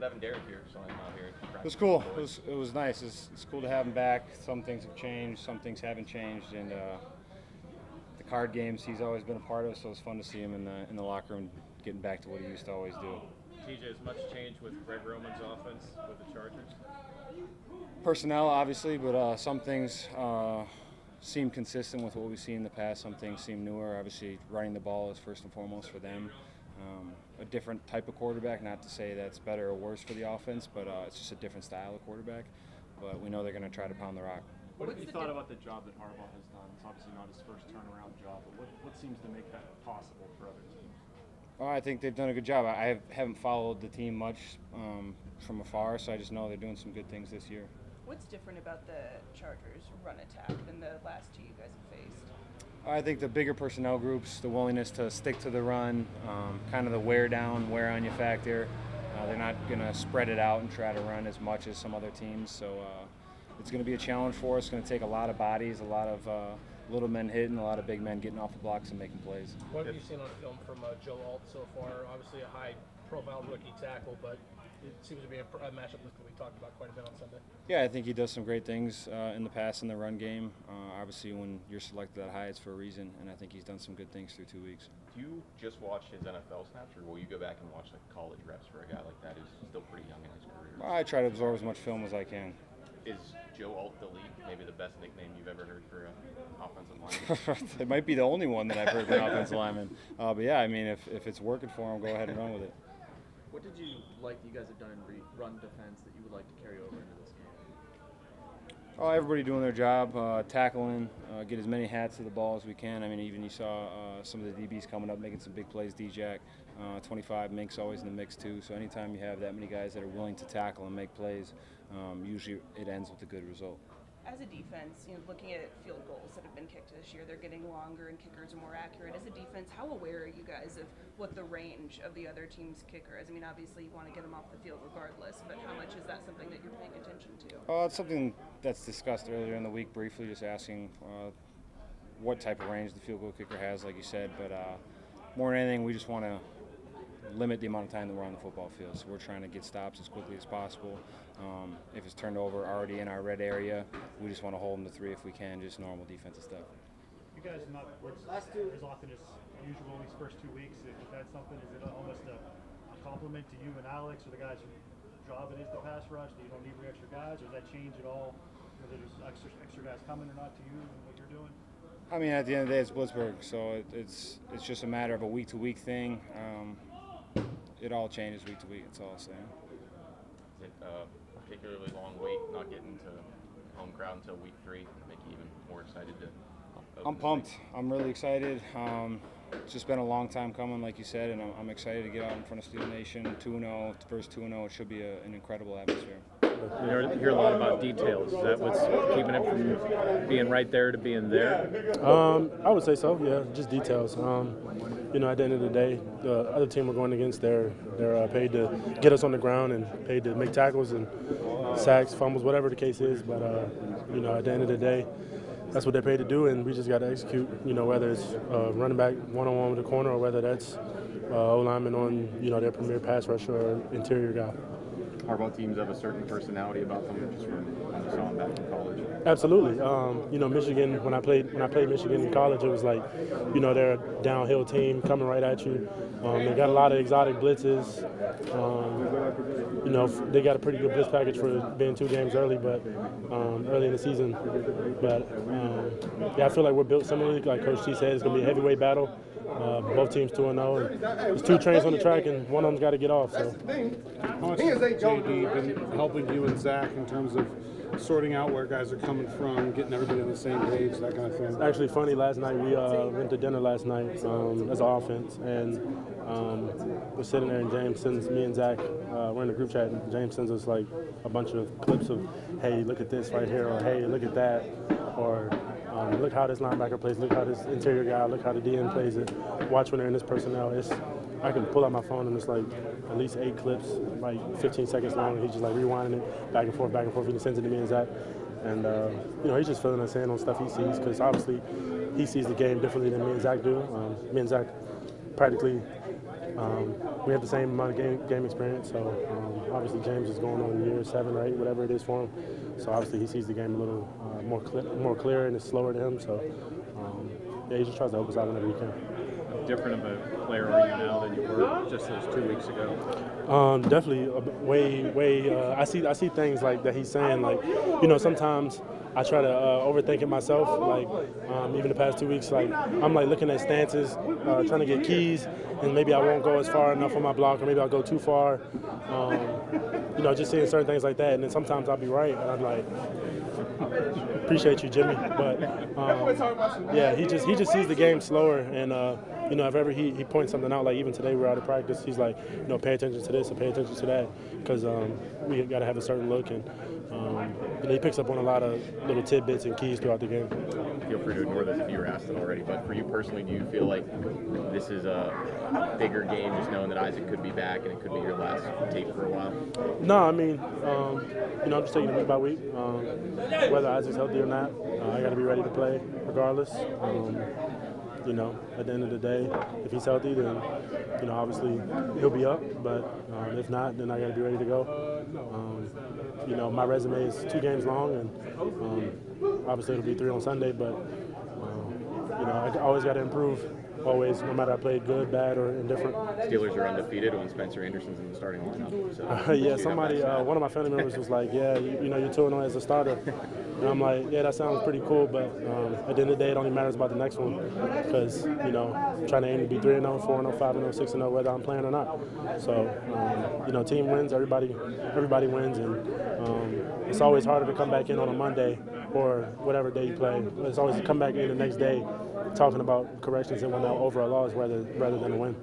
with having Derek here, so I'm out here. It was cool. It was nice. It's cool to have him back. Some things have changed, some things haven't changed, and the card games he's always been a part of. So it's fun to see him in the locker room getting back to what he used to always do. TJ, has much changed with Greg Roman's offense with the Chargers? Personnel, obviously, but some things seem consistent with what we've seen in the past. Some things seem newer. Obviously, running the ball is first and foremost for them. A different type of quarterback, not to say that's better or worse for the offense, but it's just a different style of quarterback. But we know they're going to try to pound the rock. What have you thought about the job that Harbaugh has done? It's obviously not his first turnaround job, but what seems to make that possible for other teams? Well, I think they've done a good job. I haven't followed the team much from afar, so I just know they're doing some good things this year. What's different about the Chargers' run attack than the last two you guys have faced? I think the bigger personnel groups, the willingness to stick to the run, kind of the wear on you factor. They're not going to spread it out and try to run as much as some other teams. So it's going to be a challenge for us. It's going to take a lot of bodies, a lot of little men hitting, a lot of big men getting off the blocks and making plays. What have you seen on film from Joe Alt so far? Obviously a high-profile rookie tackle, but it seems to be a matchup that we talked about quite a bit on Sunday. Yeah, I think he does some great things in the pass and the run game. Obviously, when you're selected that high, it's for a reason, and I think he's done some good things through 2 weeks. Do you just watch his NFL snaps, or will you go back and watch like college reps for a guy like that who's still pretty young in his career? Well, I try to absorb as much film as I can. Is Joe Alt the League maybe the best nickname you've ever heard for an offensive lineman? It might be the only one that I've heard for an offensive lineman. But yeah, I mean, if it's working for him, go ahead and run with it. What did you like you guys have done in run defense that you would like to carry over into this game? Oh, everybody doing their job, tackling, get as many hats to the ball as we can. I mean, even you saw some of the DBs coming up, making some big plays. D-Jack, 25, Mink's always in the mix too. So anytime you have that many guys that are willing to tackle and make plays, usually it ends with a good result. As a defense, looking at field goals that have been kicked this year, they're getting longer and kickers are more accurate. As a defense, how aware are you guys of what the range of the other team's kicker is? I mean, obviously you want to get them off the field regardless, but how much is that something that you're paying attention to? It's something that's discussed earlier in the week briefly, just asking what type of range the field goal kicker has, like you said. But more than anything, we just want to limit the amount of time that we're on the football field. So we're trying to get stops as quickly as possible. If it's turned over already in our red area, we just want to hold them to 3 if we can, just normal defensive stuff. You guys not work as often as usual these first 2 weeks. If that's something, is it almost a compliment to you and Alex, or the guys whose job it is to pass rush, that you don't need extra guys, or does that change at all, whether there's extra guys coming or not to you and what you're doing? I mean, at the end of the day, it's Pittsburgh, so it's just a matter of a week-to-week thing. It all changes week to week. That's all I'm saying. Is it a particularly long wait, not getting to home crowd until week 3, make you even more excited to? I'm pumped. I'm really excited. It's just been a long time coming, like you said, and I'm excited to get out in front of Student Nation. 2-0, first 2-0. It should be an incredible atmosphere. We hear a lot about details. Is that what's keeping it from being right there to being there? I would say so, yeah, just details. At the end of the day, the other team we're going against, they're paid to get us on the ground and paid to make tackles and sacks, fumbles, whatever the case is. But, at the end of the day, that's what they're paid to do, and we just got to execute, whether it's running back one-on-one with the corner or whether that's O-lineman on, their premier pass rusher or interior guy. Harbaugh teams have a certain personality about them, just from when you saw them back in college. Absolutely. Michigan. When I played Michigan in college, it was like, they're a downhill team coming right at you. They got a lot of exotic blitzes. They got a pretty good blitz package for being 2 games early, but early in the season. But I feel like we're built similarly. Like Coach T said, it's going to be a heavyweight battle. Both teams 2-0. There's 2 trains on the track, and one of them's got to get off. So. How much has JD been helping you and Zach in terms of sorting out where guys are coming from, getting everybody on the same page, that kind of thing? It's actually funny. Last night we went to dinner last night as an offense, and we're sitting there, and James sends me and Zach. We're in the group chat, and James sends us like a bunch of clips of, hey, look at this right here, or hey, look at that, or look how this linebacker plays, look how this interior guy, look how the DN plays it. Watch when they're in this personnel. I can pull out my phone and it's like at least 8 clips, like 15 seconds long, and he's just like rewinding it back and forth, and he sends it to me and Zach. And, he's just filling us in on stuff he sees, because obviously he sees the game differently than me and Zach do. Me and Zach practically we have the same amount of game experience. So obviously James is going on year 7 or 8, whatever it is for him. So obviously he sees the game a little more clear and it's slower to him. So yeah, he just tries to help us out whenever he can. How different of a player are you now than you were just those 2 weeks ago? Definitely way. I see things like that he's saying. Like, you know, sometimes I try to overthink it myself. Like even the past 2 weeks, like I'm like looking at stances, trying to get keys, and maybe I won't go as far enough on my block, or maybe I'll go too far. You know, just seeing certain things like that, and then sometimes I'll be right, and I'm like, appreciate you, Jimmy. But yeah, he just sees the game slower, and you know, if ever he points something out, like even today we're out of practice, he's like, you know, pay attention to this and pay attention to that, because we got to have a certain look, and you know, he picks up on a lot of little tidbits and keys throughout the game. Feel free to ignore this if you were asked it already, but for you personally, do you feel like this is a bigger game, just knowing that Isaac could be back and it could be your last tape for a while? No, I mean, you know, I'm just taking it week by week. Whether Isaac's healthy or not, I got to be ready to play regardless. You know, at the end of the day, if he's healthy, then, you know, obviously he'll be up. But if not, then I got to be ready to go. You know, my resume is 2 games long, and obviously it'll be 3 on Sunday. But you know, I always got to improve. Always, no matter I played good, bad, or indifferent. Steelers are undefeated when Spencer Anderson's in the starting lineup. So yeah, somebody, one of my family members was like, yeah, you know, you're 2-0 as a starter. And I'm like, yeah, that sounds pretty cool, but at the end of the day, it only matters about the next one, because, you know, I'm trying to aim to be 3-0, 4-0, 5-0, 6-0, whether I'm playing or not. So, you know, team wins, everybody wins, and it's always harder to come back in on a Monday or whatever day you play. It's always to come back in the next day talking about corrections and whatnot over a loss rather than a win.